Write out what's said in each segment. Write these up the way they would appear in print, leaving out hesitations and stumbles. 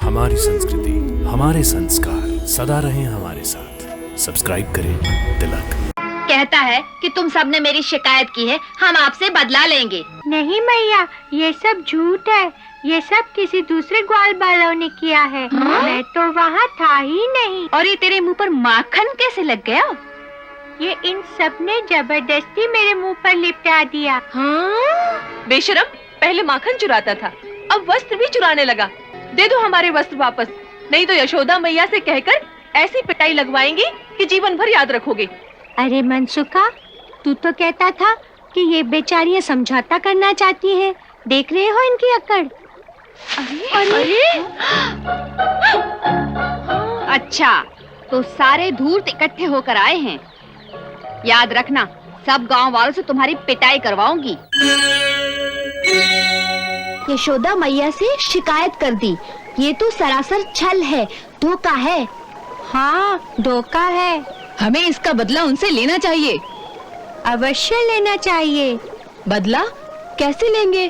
हमारी संस्कृति, हमारे संस्कार सदा रहें हमारे साथ। सब्सक्राइब करें तिलक। कहता है कि तुम सबने मेरी शिकायत की है, हम आपसे बदला लेंगे। नहीं मैया, ये सब झूठ है। ये सब किसी दूसरे ग्वाल बालों ने किया है। मैं तो वहाँ था ही नहीं। और ये तेरे मुंह पर माखन कैसे लग गया? ये इन सब ने जबरदस्ती मेरे मुंह पर लिपटा दिया। हाँ? बेशरम, पहले माखन चुराता था, अब वस्त्र भी चुराने लगा। दे दो हमारे वस्त्र वापस, नहीं तो यशोदा मैया से कहकर ऐसी पिटाई लगवाएंगी कि जीवन भर याद रखोगे। अरे मनसुखा, तू तो कहता था कि ये बेचारियां समझौता करना चाहती हैं। देख रहे हो इनकी अकड़। अरे अच्छा, तो सारे धूर्त इकट्ठे होकर आए हैं। याद रखना, सब गांव वालों से तुम्हारी पिटाई करवाऊंगी। यशोदा मैया से शिकायत कर दी। ये तो सरासर छल है, धोखा है। हाँ, धोखा है। हमें इसका बदला उनसे लेना चाहिए। अवश्य लेना चाहिए। बदला कैसे लेंगे?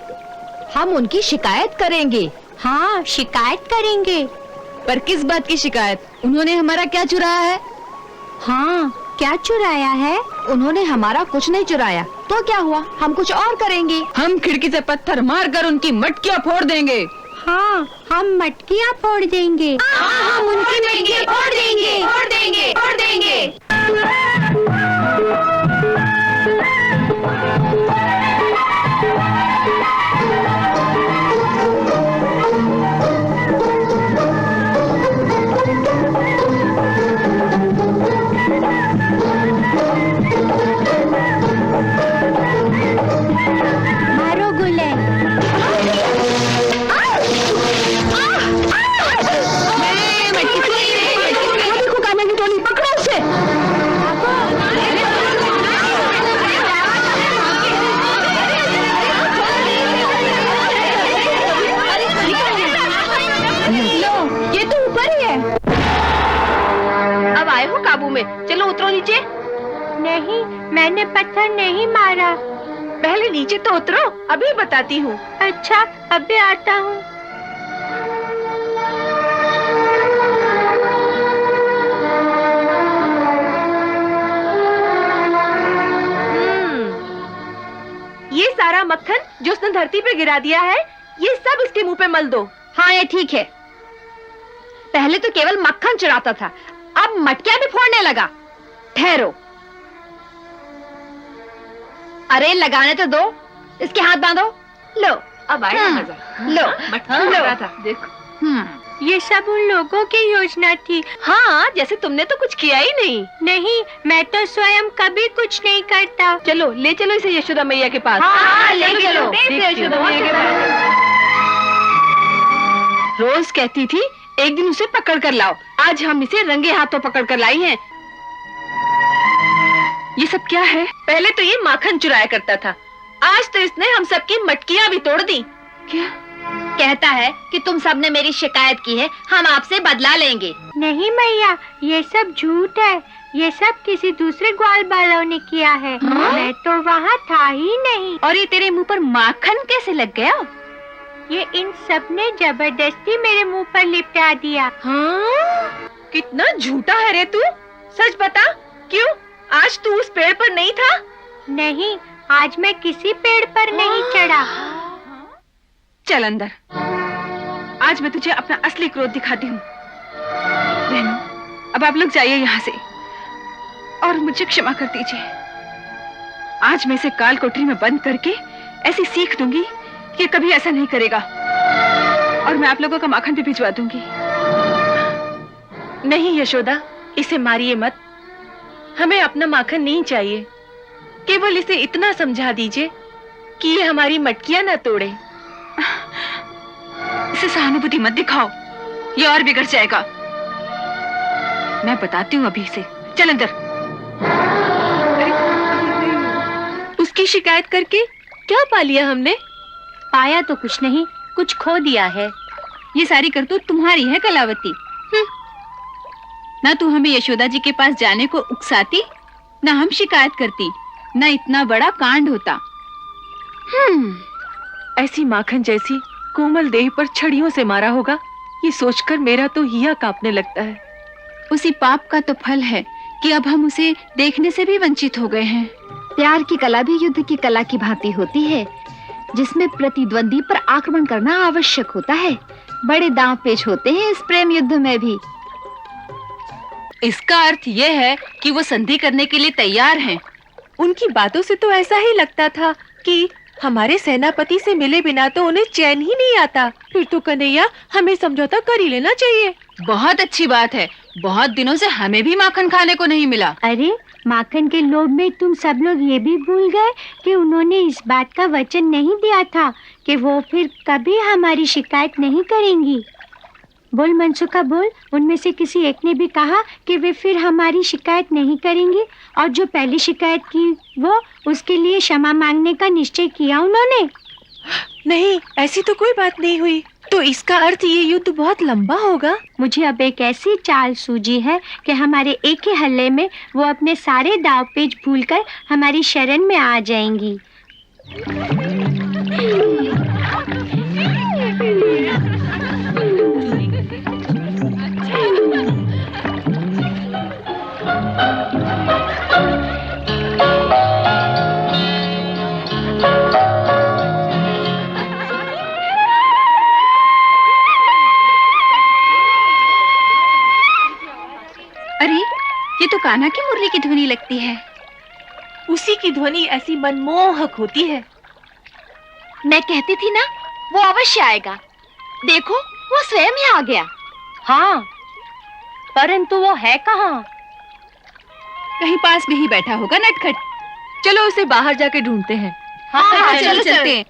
हम उनकी शिकायत करेंगे। हाँ, शिकायत करेंगे। पर किस बात की शिकायत? उन्होंने हमारा क्या चुराया है? हाँ, क्या चुराया है? उन्होंने हमारा कुछ नहीं चुराया, तो क्या हुआ? हम कुछ और करेंगे। हम खिड़की से पत्थर मारकर उनकी मटकियां फोड़ देंगे। हाँ, हम मटकियां फोड़ देंगे। हम उनकी मटकियां फोड़ देंगे, फोड़ देंगे, फोड़ देंगे। मारो गुले। पकड़ो उसे। ये तो ऊपर ही है। अब आए हो काबू में, चलो उतरो नीचे। नहीं, मैंने पत्थर नहीं मारा। पहले नीचे तो उतरो, अभी बताती हूँ। अच्छा, अभी आता हूँ। ये सारा मक्खन जो उसने धरती पे गिरा दिया है, ये सब इसके मुंह पे मल दो। हाँ, ये ठीक है। पहले तो केवल मक्खन चुराता था, अब मटकियां भी फोड़ने लगा। ठहरो, अरे लगाने तो दो, इसके हाथ बांधो। लो, अब आया मजा। लो, मक्खन लो। था, देखो। ये सब उन लोगों की योजना थी। हाँ, जैसे तुमने तो कुछ किया ही नहीं। नहीं, मैं तो स्वयं कभी कुछ नहीं करता। चलो, ले चलो इसे यशोदा मैया के पास। हाँ, ले चलो। यशोदा मैया के पास। रोज कहती थी एक दिन उसे पकड़ कर लाओ, आज हम इसे रंगे हाथों पकड़ कर लाई हैं। ये सब क्या है? पहले तो ये माखन चुराया करता था, आज तो इसने हम सबकी मटकियां भी तोड़ दी। क्या? कहता है कि तुम सबने मेरी शिकायत की है, हम आपसे बदला लेंगे। नहीं मैया, ये सब झूठ है। ये सब किसी दूसरे ग्वाल बालों ने किया है। मैं तो वहाँ था ही नहीं। और ये तेरे मुंह पर माखन कैसे लग गया? ये इन सब ने जबरदस्ती मेरे मुंह पर लिपटा दिया। हाँ? कितना झूठा है रे तू, सच बता, क्यों आज तू उस पेड़ पर नहीं था? नहीं, आज मैं किसी पेड़ पर नहीं चढ़ा। चल अंदर, आज मैं तुझे अपना असली क्रोध दिखाती हूँ। बहनों, अब आप लोग जाइए यहाँ से और मुझे क्षमा कर दीजिए। आज मैं इसे काल कोठरी में बंद करके ऐसी सीख दूंगी कि कभी ऐसा नहीं करेगा, और मैं आप लोगों का माखन भी भिजवा दूंगी। नहीं यशोदा, इसे मारिए मत, हमें अपना माखन नहीं चाहिए। केवल इसे इतना समझा दीजिए कि ये हमारी मटकियां न तोड़े। इसे सहानुभूति मत दिखाओ, ये और बिगड़ जाएगा। मैं बताती हूँ अभी इसे, चल अंदर। उसकी शिकायत करके क्या पा लिया हमने? पाया तो कुछ नहीं, कुछ खो दिया है। ये सारी करतूत तुम्हारी है कलावती। ना तू हमें यशोदा जी के पास जाने को उकसाती, ना हम शिकायत करती, ना इतना बड़ा कांड होता। ऐसी माखन जैसी कोमल देह पर छड़ियों से मारा होगा, ये सोचकर मेरा तो हिया कांपने लगता है। उसी पाप का तो फल है कि अब हम उसे देखने से भी वंचित हो गए हैं। प्यार की कला भी युद्ध की कला की भांति होती है, जिसमें प्रतिद्वंदी पर आक्रमण करना आवश्यक होता है। बड़े दांव पेच होते हैं इस प्रेम युद्ध में भी। इसका अर्थ यह है कि वो संधि करने के लिए तैयार हैं। उनकी बातों से तो ऐसा ही लगता था कि हमारे सेनापति से मिले बिना तो उन्हें चैन ही नहीं आता। फिर तो कन्हैया हमें समझौता कर ही लेना चाहिए। बहुत अच्छी बात है। बहुत दिनों से हमें भी माखन खाने को नहीं मिला। अरे माखन के लोभ में तुम सब लोग ये भी भूल गए कि उन्होंने इस बात का वचन नहीं दिया था कि वो फिर कभी हमारी शिकायत नहीं करेंगी। बोल मनसुखा बोल, उनमें से किसी एक ने भी कहा कि वे फिर हमारी शिकायत नहीं करेंगी, और जो पहली शिकायत की वो उसके लिए क्षमा मांगने का निश्चय किया उन्होंने। नहीं, ऐसी तो कोई बात नहीं हुई। तो इसका अर्थ ये युद्ध बहुत लंबा होगा। मुझे अब एक ऐसी चाल सूझी है कि हमारे एक ही हल्ले में वो अपने सारे दाव पेच भूलकर हमारी शरण में आ जाएंगी। अरे ये तो कान्हा की मुरली की ध्वनि लगती है। उसी की ध्वनि ऐसी मनमोहक होती है। मैं कहती थी ना, वो अवश्य आएगा। देखो, वो स्वयं ही आ गया। हाँ, परंतु वो है कहाँ? कहीं पास में ही बैठा होगा नटखट। चलो उसे बाहर जाके ढूंढते हैं। हाँ, चलो चलते हैं।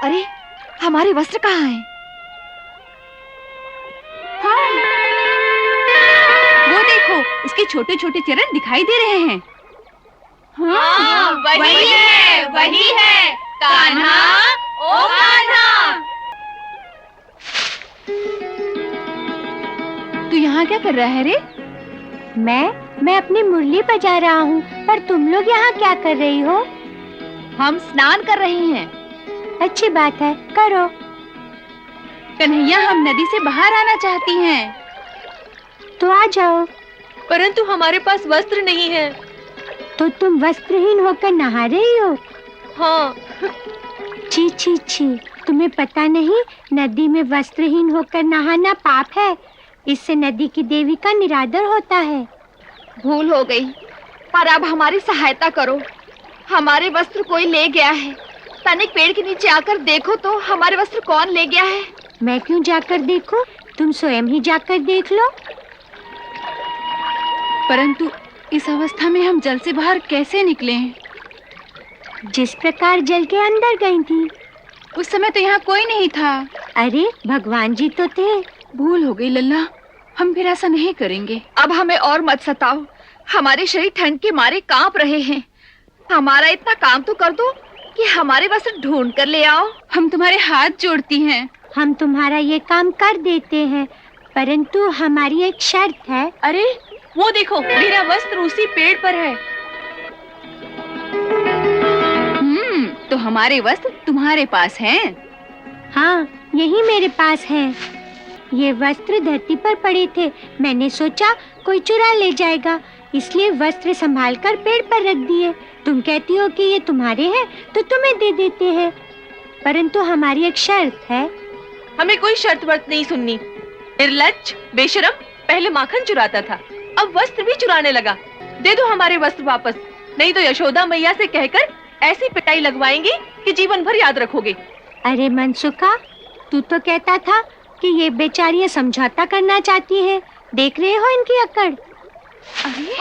अरे, हमारे वस्त्र कहाँ हैं? वो देखो, उसके छोटे छोटे चरण दिखाई दे रहे हैं। हाँ, वही है कान्हा, ओ कान्हा। तू यहाँ क्या कर रहा है रे? मैं अपनी मुरली बजा रहा हूँ, पर तुम लोग यहाँ क्या कर रही हो? हम स्नान कर रहे हैं। अच्छी बात है, करो। कन्हैया, हम नदी से बाहर आना चाहती हैं। तो आ जाओ। परंतु हमारे पास वस्त्र नहीं है। तो तुम वस्त्रहीन होकर नहा रही हो? हाँ। छी छी छी, तुम्हें पता नहीं, नदी में वस्त्रहीन होकर नहाना पाप है। इससे नदी की देवी का निरादर होता है। भूल हो गई, पर अब हमारी सहायता करो। हमारे वस्त्र कोई ले गया है। तनिक पेड़ के नीचे आकर देखो तो हमारे वस्त्र कौन ले गया है। मैं क्यों जाकर देखूं? तुम स्वयं ही जाकर देख लो। परंतु इस अवस्था में हम जल से बाहर कैसे निकले? जिस प्रकार जल के अंदर गई थी, उस समय तो यहाँ कोई नहीं था। अरे भगवान जी तो थे। भूल हो गई लल्ला, हम फिर ऐसा नहीं करेंगे। अब हमें और मत सताओ। हमारे शरीर ठंड के मारे कांप रहे हैं। हमारा इतना काम तो कर दो कि हमारे वस्त्र ढूंढ कर ले आओ। हम तुम्हारे हाथ जोड़ती हैं। हम तुम्हारा ये काम कर देते हैं, परंतु हमारी एक शर्त है। अरे वो देखो, मेरा वस्त्र उसी पेड़ पर है। तो हमारे वस्त्र तुम्हारे पास हैं। हाँ, यही मेरे पास है। ये वस्त्र धरती पर पड़े थे। मैंने सोचा कोई चुरा ले जाएगा, इसलिए वस्त्र संभाल कर पेड़ पर रख दिए। तुम कहती हो कि ये तुम्हारे हैं, तो तुम्हें दे देते हैं। परंतु हमारी एक शर्त है। हमें कोई शर्त वर्त नहीं सुननी। निर्लज्ज, बेशरम, पहले माखन चुराता था, अब वस्त्र भी चुराने लगा। दे दो हमारे वस्त्र वापस, नहीं तो यशोदा मैया से कहकर ऐसी पिटाई लगवाएंगी कि जीवन भर याद रखोगे। अरे मनसुखा, तू तो कहता था कि ये बेचारियां समझौता करना चाहती है। देख रहे हो इनकी अकड़। अरे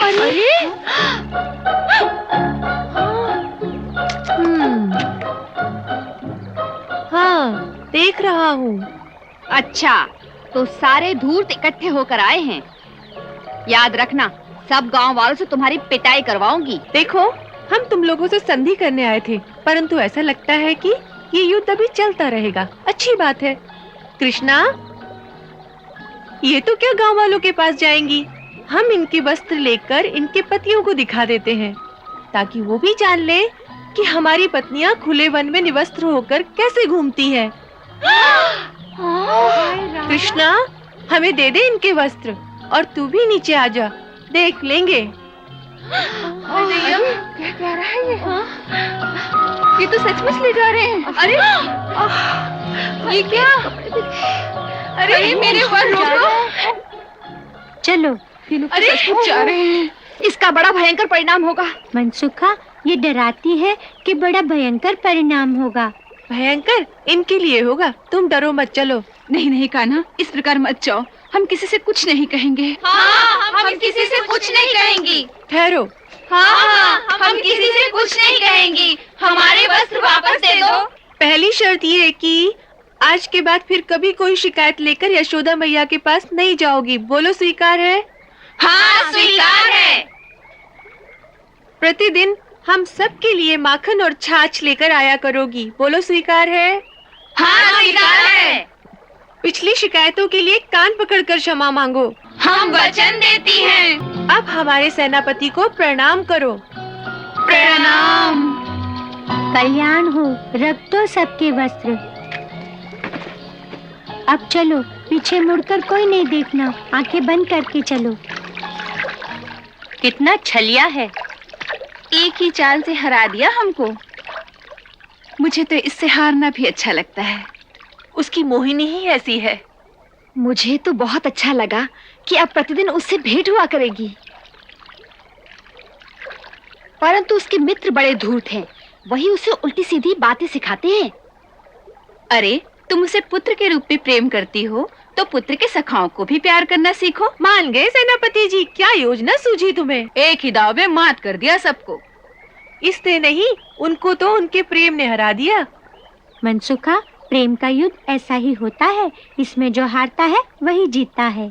हाँ, देख रहा हूँ। अच्छा, तो सारे धूर्त इकट्ठे होकर आए हैं। याद रखना, सब गांव वालों से तुम्हारी पिटाई करवाऊंगी। देखो, हम तुम लोगों से संधि करने आए थे, परंतु ऐसा लगता है कि ये युद्ध अभी चलता रहेगा। अच्छी बात है। कृष्णा, ये तो क्या गांव वालों के पास जाएंगी? हम इनके वस्त्र लेकर इनके पतियों को दिखा देते हैं, ताकि वो भी जान ले कि हमारी पत्नियां खुले वन में निवस्त्र होकर कैसे घूमती हैं। कृष्णा, हमें दे दे इनके वस्त्र और तू भी नीचे आ जा, देख लेंगे। क्या कह रहा है ये तो सचमुच ले जा रहे हैं। अरे ये क्या? अरे मेरे ऊपर रोको। चलो। ये लोग तो सचमुच जा रहे हैं। इसका बड़ा भयंकर परिणाम होगा। मनसुखा, ये डराती है कि बड़ा भयंकर परिणाम होगा। भयंकर इनके लिए होगा, तुम डरो मत, चलो। नहीं नहीं कान्हा, इस प्रकार मत जाओ, हम किसी से कुछ नहीं कहेंगे। हाँ, हम किसी से कुछ नहीं कहेंगी। ठहरो। हाँ, हम किसी से कुछ नहीं कहेंगी। हमारे वस्त्र वापस दे दो। पहली शर्त ये है कि आज के बाद फिर कभी कोई शिकायत लेकर यशोदा मैया के पास नहीं जाओगी। बोलो स्वीकार है? हाँ, स्वीकार है। प्रतिदिन हम सब के लिए माखन और छाछ लेकर आया करोगी। बोलो स्वीकार है? हाँ, स्वीकार है। पिछली शिकायतों के लिए कान पकड़कर क्षमा मांगो। हम वचन देती हैं। अब हमारे सेनापति को प्रणाम करो। प्रणाम। कल्याण हो, रख दो सबके वस्त्र। अब चलो, पीछे मुड़कर कोई नहीं देखना, आंखें बंद करके चलो। कितना छलिया है, एक ही चाल से हरा दिया हमको। मुझे तो इससे हारना भी अच्छा लगता है। उसकी मोहिनी ही ऐसी है। मुझे तो बहुत अच्छा लगा कि अब प्रतिदिन उससे भेंट हुआ करेगी, परंतु उसके मित्र बड़े धूर्त हैं। वही उसे उल्टी सीधी बातें सिखाते हैं। अरे तुम उसे पुत्र के रूप में प्रेम करती हो तो पुत्र के सखाओं को भी प्यार करना सीखो। मान गए सेनापति जी, क्या योजना सूझी तुम्हें? एक ही दाव में मात कर दिया सबको। इसने नहीं, उनको तो उनके प्रेम ने हरा दिया। मनसुखा, प्रेम का युद्ध ऐसा ही होता है, इसमें जो हारता है वही जीतता है।